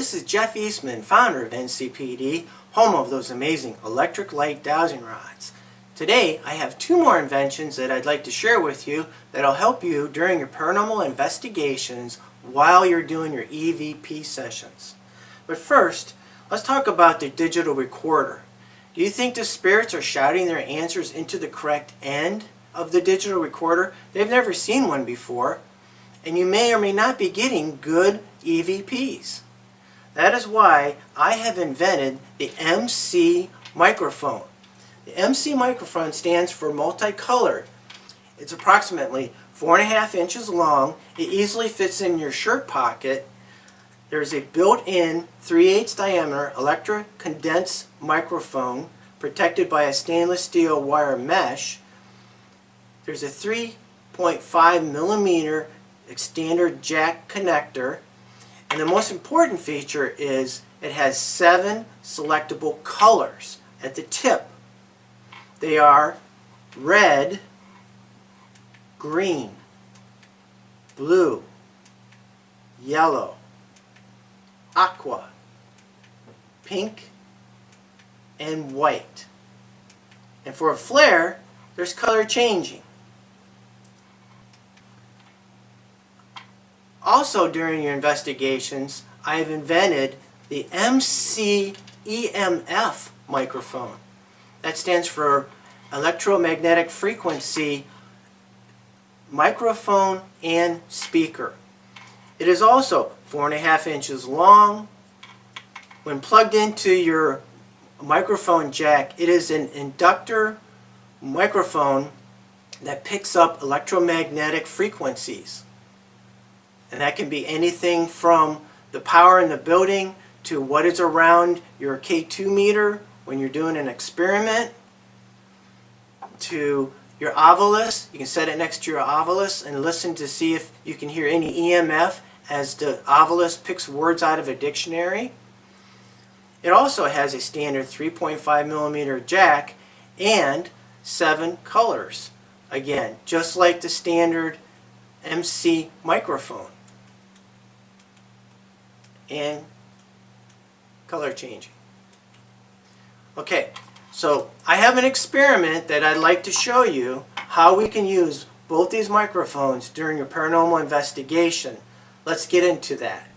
this is Jeff Eastman, founder of NCPD, home of those amazing electric light dowsing rods. Today I have two more inventions that I'd like to share with you that'll help you during your paranormal investigations while you're doing your EVP sessions. But first, let's talk about the digital recorder. Do you think the spirits are shouting their answers into the correct end of the digital recorder? They've never seen one before, and you may or may not be getting good EVPs. That is why I have invented the MC microphone. The MC microphone stands for multicolored. It's approximately 4.5 inches long. It easily fits in your shirt pocket. There's a built-in 3/8 diameter electric condense microphone protected by a stainless steel wire mesh. There's a 3.5 millimeter standard jack connector, and the most important feature is it has 7 selectable colors at the tip. They are red, green, blue, yellow, aqua, pink, and white. And for a flare, there's color changing. Also, during your investigations, I have invented the MC EMF microphone. That stands for electromagnetic frequency microphone and speaker. It is also 4.5 inches long. When plugged into your microphone jack, it is an inductor microphone that picks up electromagnetic frequencies. And that can be anything from the power in the building to what is around your K2 meter when you're doing an experiment, to your ovilus. You can set it next to your ovilus and listen to see if you can hear any EMF as the ovilus picks words out of a dictionary. It also has a standard 3.5 millimeter jack and 7 colors. Again, just like the standard MC microphone. And color changing. Okay, so I have an experiment that I'd like to show you how we can use both these microphones during your paranormal investigation. Let's get into that.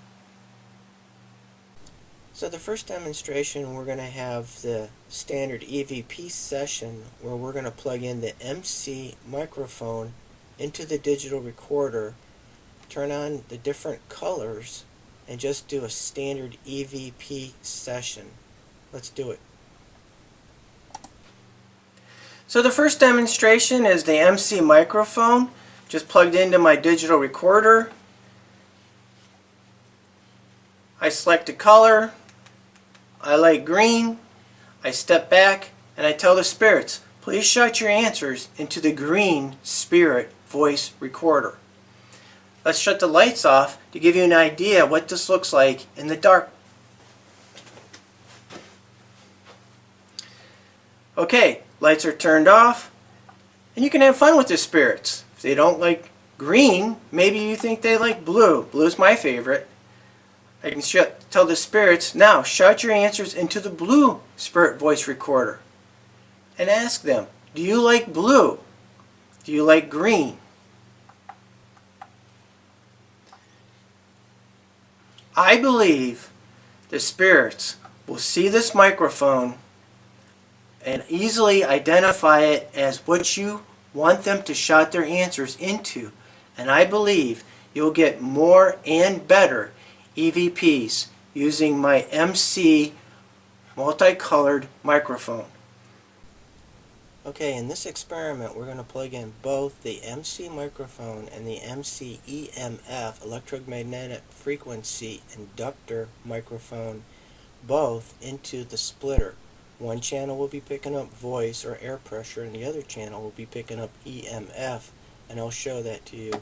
So the first demonstration, we're going to have the standard EVP session where we're going to plug in the MC microphone into the digital recorder, turn on the different colors, and just do a standard EVP session. Let's do it. So the first demonstration is the MC microphone, just plugged into my digital recorder. I select a color. I like green. I step back and I tell the spirits, please shout your answers into the green spirit voice recorder. Let's shut the lights off to give you an idea what this looks like in the dark. Okay, lights are turned off, and you can have fun with the spirits. If they don't like green, maybe you think they like blue. Blue's my favorite. I can tell the spirits, now shout your answers into the blue spirit voice recorder. And ask them, do you like blue? Do you like green? I believe the spirits will see this microphone and easily identify it as what you want them to shout their answers into. And I believe you'll get more and better EVPs using my MC multicolored microphone. Okay, in this experiment we're going to plug in both the MC microphone and the MC EMF electromagnetic frequency inductor microphone both into the splitter. One channel will be picking up voice or air pressure and the other channel will be picking up EMF, and I'll show that to you.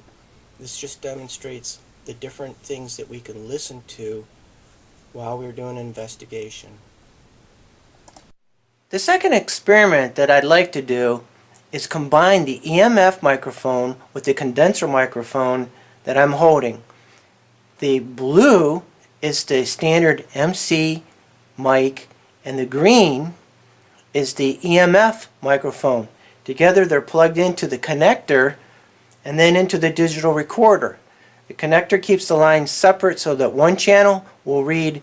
This just demonstrates the different things that we can listen to while we're doing an investigation. The second experiment that I'd like to do is combine the EMF microphone with the condenser microphone that I'm holding. The blue is the standard MC mic, and the green is the EMF microphone. Together they're plugged into the connector and then into the digital recorder. The connector keeps the lines separate so that one channel will read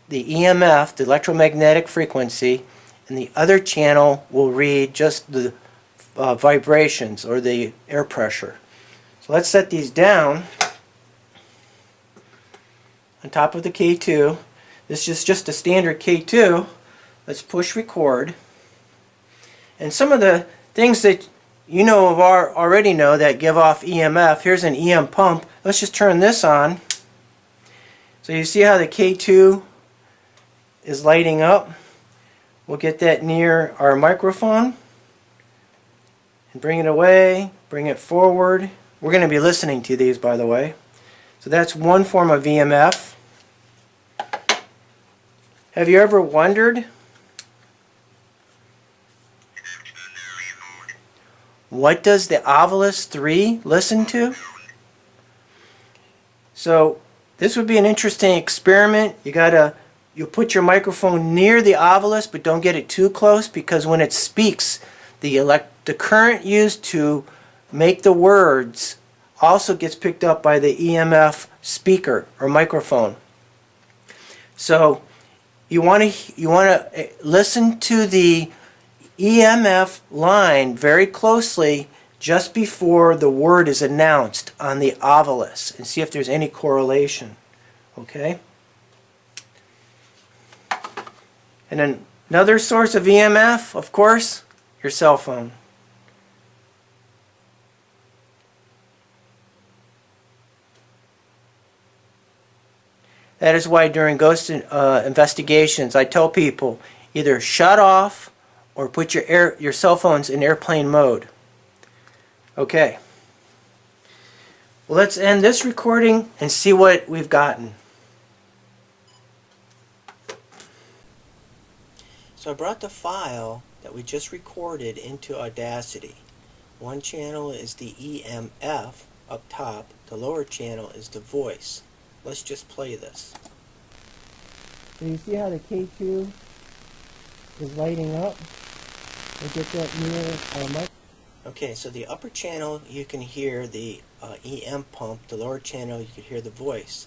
the EMF, the electromagnetic frequency, and the other channel will read just the vibrations or the air pressure. So let's set these down on top of the K2. This is just a standard K2. Let's push record. And some of the things that you know of already know that give off EMF. Here's an EM pump. Let's just turn this on. So you see how the K2 is lighting up. We'll get that near our microphone and bring it away, bring it forward. We're going to be listening to these, by the way. So that's one form of EMF. Have you ever wondered what does the Ovilus 3 listen to? So this would be an interesting experiment. You put your microphone near the Ovilus, but don't get it too close, because when it speaks, the current used to make the words also gets picked up by the EMF speaker or microphone. So you want to listen to the EMF line very closely just before the word is announced on the Ovilus and see if there's any correlation. Okay? And then another source of EMF, of course, your cell phone. That is why during ghost investigations I tell people either shut off or put your cell phones in airplane mode. Okay. Well, let's end this recording and see what we've gotten. So I brought the file that we just recorded into Audacity. One channel is the EMF up top. The lower channel is the voice. Let's just play this. So you see how the K2 is lighting up? We'll get that near our mic. Okay, so the upper channel you can hear the EM pump. The lower channel you can hear the voice.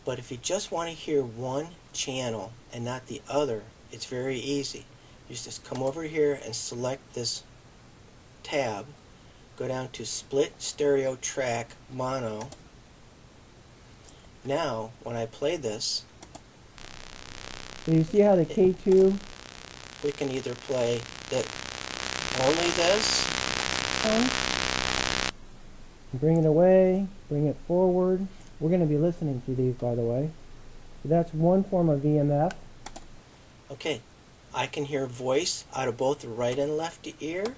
But if you just want to hear one channel and not the other, it's very easy. You just come over here and select this tab. Go down to Split Stereo Track Mono. Now, when I play this, so you see how the K2, we can either play only this, bring it away, bring it forward. We're going to be listening to these, by the way. So that's one form of EMF. Okay, I can hear voice out of both the right and left ear,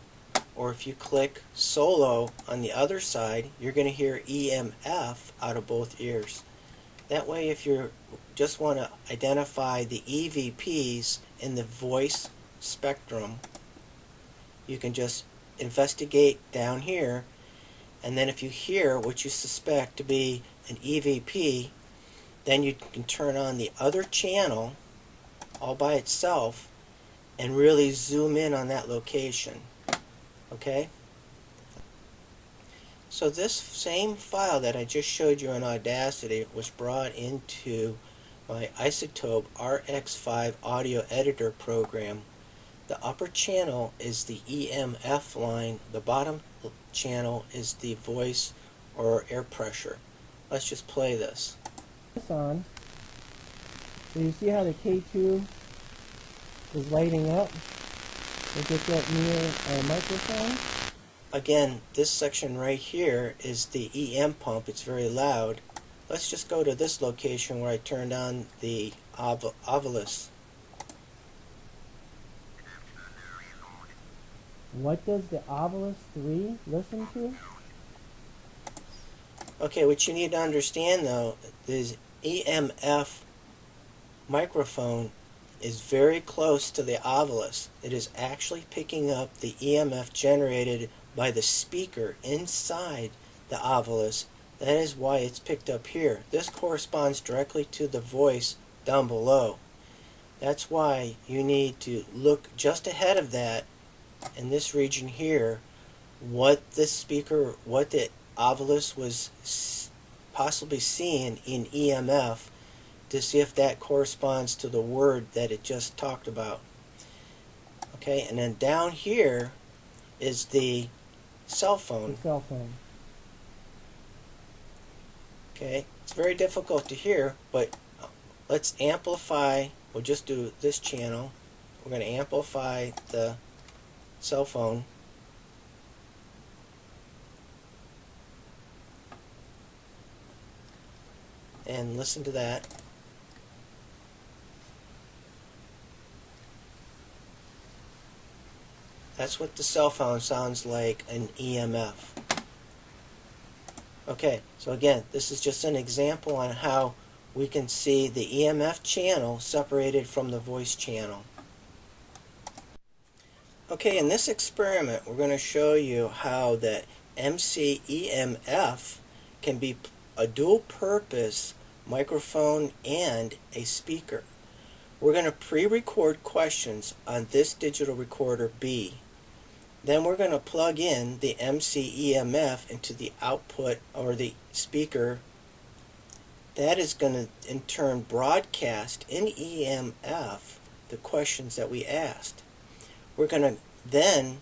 or if you click solo on the other side, you're going to hear EMF out of both ears. That way, if you just want to identify the EVPs in the voice spectrum, you can just investigate down here, and then if you hear what you suspect to be an EVP, then you can turn on the other channel all by itself and really zoom in on that location. Okay? So this same file that I just showed you in Audacity was brought into my Isotope RX5 audio editor program. The upper channel is the EMF line. The bottom channel is the voice or air pressure. Let's just play this. On. So you see how the K2 is lighting up? We'll get that near our microphone. Again, this section right here is the EM pump. It's very loud. Let's just go to this location where I turned on the Ovilus. What does the Ovilus 3 listen to? Okay, what you need to understand though, this EMF microphone is very close to the Ovilus. It is actually picking up the EMF generated by the speaker inside the Ovilus That is why it's picked up here. This corresponds directly to the voice down below. That's why you need to look just ahead of that in this region here, what the speaker, what the ovilus was possibly seeing in EMF, to see if that corresponds to the word that it just talked about. Okay, and then down here is the cell phone. Okay, it's very difficult to hear, but let's amplify. We'll just do this channel. We're going to amplify the cell phone. And listen to that. That's what the cell phone sounds like, an EMF. Okay, so again, this is just an example on how we can see the EMF channel separated from the voice channel. Okay, in this experiment, we're going to show you how the MC EMF can be a dual-purpose microphone and a speaker. We're going to pre-record questions on this digital recorder B. Then we're going to plug in the MC EMF into the output or the speaker. That is going to in turn broadcast in EMF the questions that we asked. We're going to then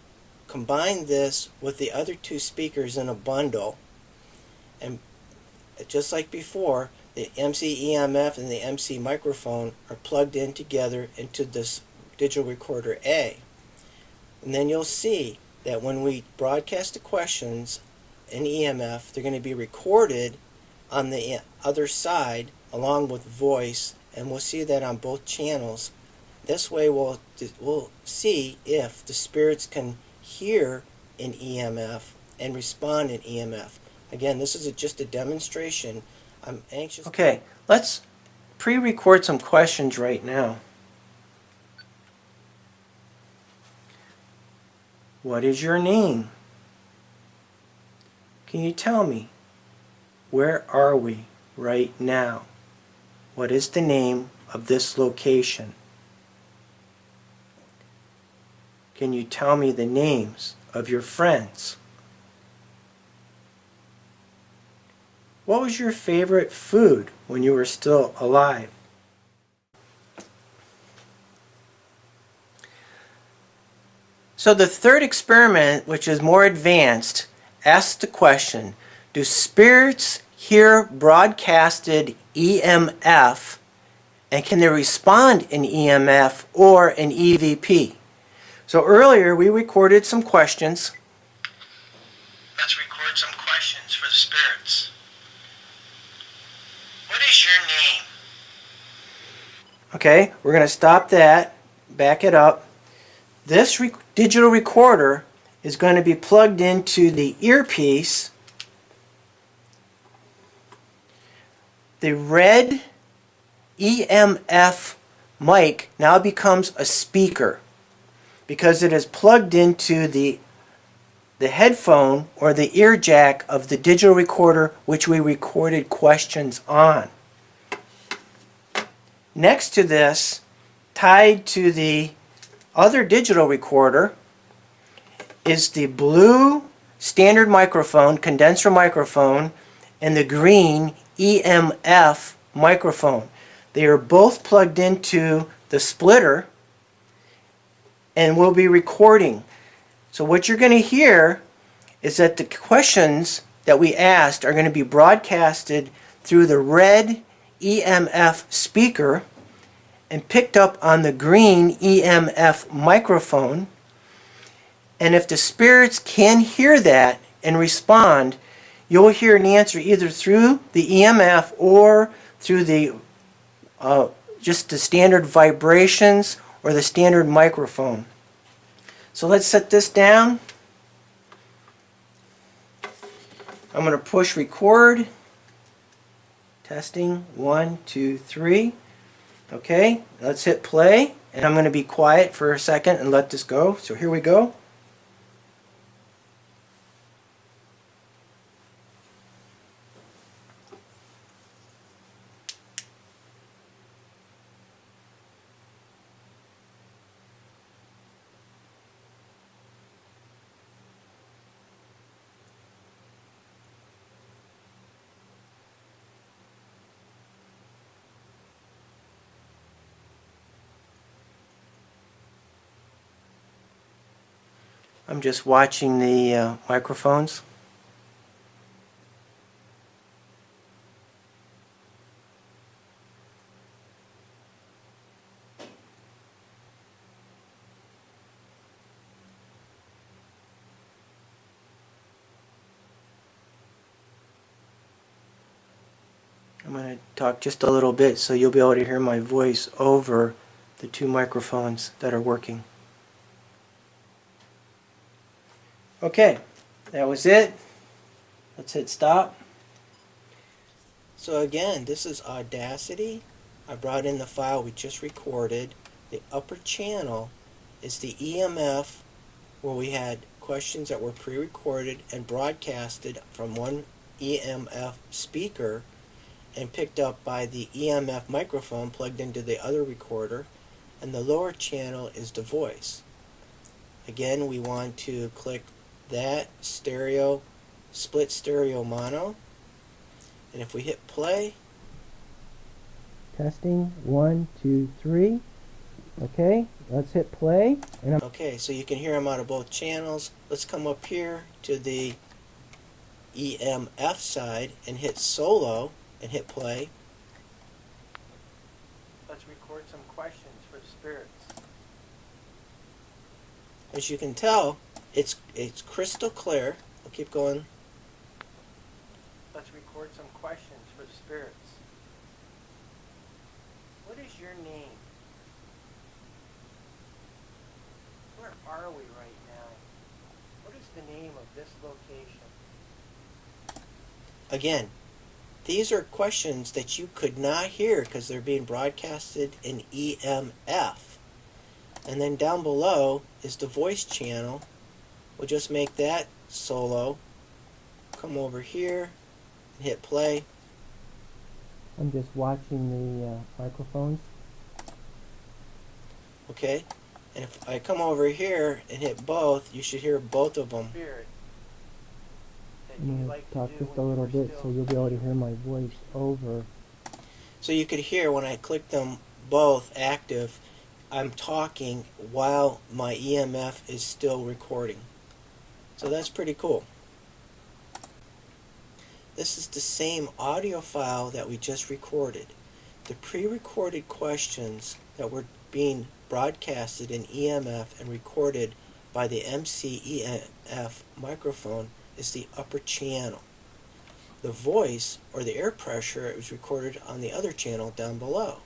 combine this with the other two speakers in a bundle, and just like before, the MC EMF and the MC microphone are plugged in together into this digital recorder A. And then you'll see that when we broadcast the questions in EMF, they're going to be recorded on the other side along with voice, and we'll see that on both channels. This way we'll see if the spirits can hear in EMF and respond in EMF. Again, this is just a demonstration. I'm anxious. Okay, let's pre-record some questions right now. What is your name? Can you tell me, where are we right now? What is the name of this location? Can you tell me the names of your friends? What was your favorite food when you were still alive? So the third experiment, which is more advanced, asks the question, do spirits hear broadcasted EMF, and can they respond in EMF or in EVP? So earlier we recorded some questions. Let's record some questions for the spirits. What is your name? Okay, we're going to stop that, back it up. This digital recorder is going to be plugged into the earpiece. The red EMF mic now becomes a speaker because it is plugged into the headphone or the ear jack of the digital recorder which we recorded questions on. Next to this, tied to the other digital recorder, is the blue standard microphone, condenser microphone, and the green EMF microphone. They are both plugged into the splitter and will be recording. So what you're going to hear is that the questions that we asked are going to be broadcasted through the red EMF speaker and picked up on the green EMF microphone. And if the spirits can hear that and respond, you'll hear an answer either through the EMF or through the just the standard vibrations or the standard microphone. So let's set this down. I'm going to push record. Testing 1, 2, 3. Okay, let's hit play, and I'm going to be quiet for a second and let this go. So here we go. I'm just watching the microphones. I'm going to talk just a little bit so you'll be able to hear my voice over the two microphones that are working. Okay, that was it. Let's hit stop. So again, this is Audacity. I brought in the file we just recorded. The upper channel is the EMF, where we had questions that were pre-recorded and broadcasted from one EMF speaker and picked up by the EMF microphone plugged into the other recorder, and the lower channel is the voice. Again, we want to click that stereo, split stereo mono, and if we hit play, testing 1 2 3. Okay, let's hit play. Okay, so you can hear them out of both channels. Let's come up here to the EMF side and hit solo and hit play. Let's record some questions for the spirits. As you can tell, it's crystal clear. I'll keep going. Let's record some questions for the spirits. What is your name? Where are we right now? What is the name of this location? Again, these are questions that you could not hear because they're being broadcasted in EMF. And then down below is the voice channel. We'll just make that solo. Come over here and hit play. I'm just watching the microphones. Okay, and if I come over here and hit both, you should hear both of them. I'm going to talk just a little bit so you'll be able to hear my voice over. So you could hear when I click them both active, I'm talking while my EMF is still recording. So that's pretty cool. This is the same audio file that we just recorded. The pre-recorded questions that were being broadcasted in EMF and recorded by the MC EMF microphone is the upper channel. The voice, or the air pressure, was recorded on the other channel down below.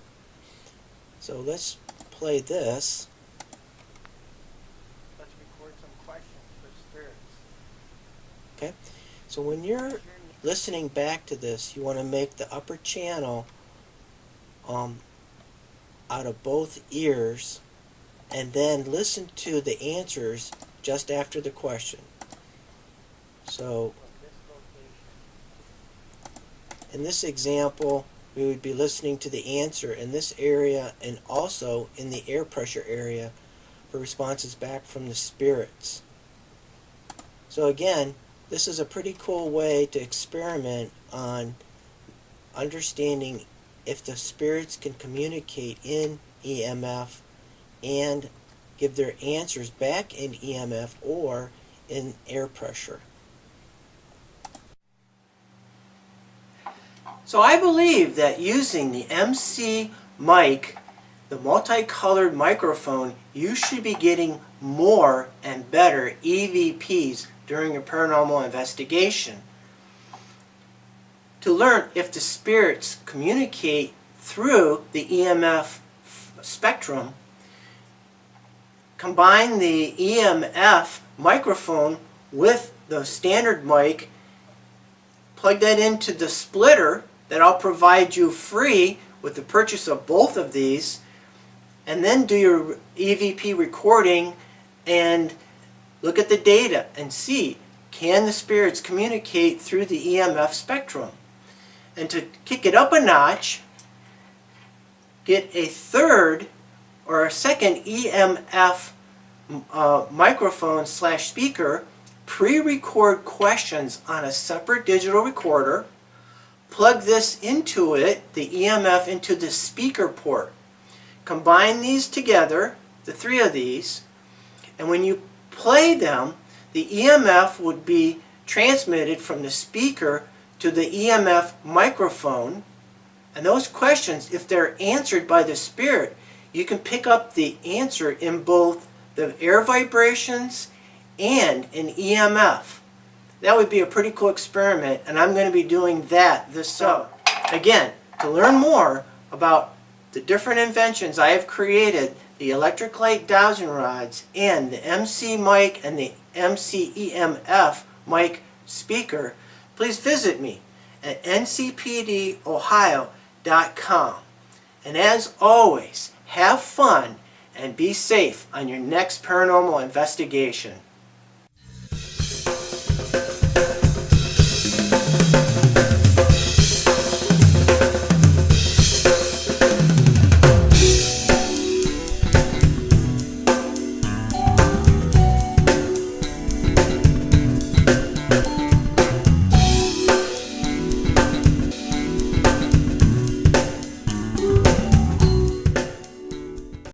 So let's play this. Let's record some questions for spirits. Okay, so when you're listening back to this, you want to make the upper channel out of both ears, and then listen to the answers just after the question. So in this example, we would be listening to the answer in this area and also in the air pressure area for responses back from the spirits. So again, this is a pretty cool way to experiment on understanding if the spirits can communicate in EMF and give their answers back in EMF or in air pressure. So I believe that using the MC mic, the multicolored microphone, you should be getting more and better EVPs during a paranormal investigation. To learn if the spirits communicate through the EMF spectrum, combine the EMF microphone with the standard mic, plug that into the splitter that I'll provide you free with the purchase of both of these, and then do your EVP recording and look at the data and see, can the spirits communicate through the EMF spectrum? And to kick it up a notch, get a third or a second EMF microphone / speaker, pre-record questions on a separate digital recorder, plug this into it, the EMF into the speaker port. Combine these together, the three of these, and when you play them, the EMF would be transmitted from the speaker to the EMF microphone. And those questions, if they're answered by the spirit, you can pick up the answer in both the air vibrations and an EMF. That would be a pretty cool experiment, and I'm going to be doing that this summer. Again, to learn more about the different inventions I have created, the electric light dowsing rods and the MC mic and the MC EMF mic speaker, please visit me at ncpdohio.com. And as always, have fun and be safe on your next paranormal investigation.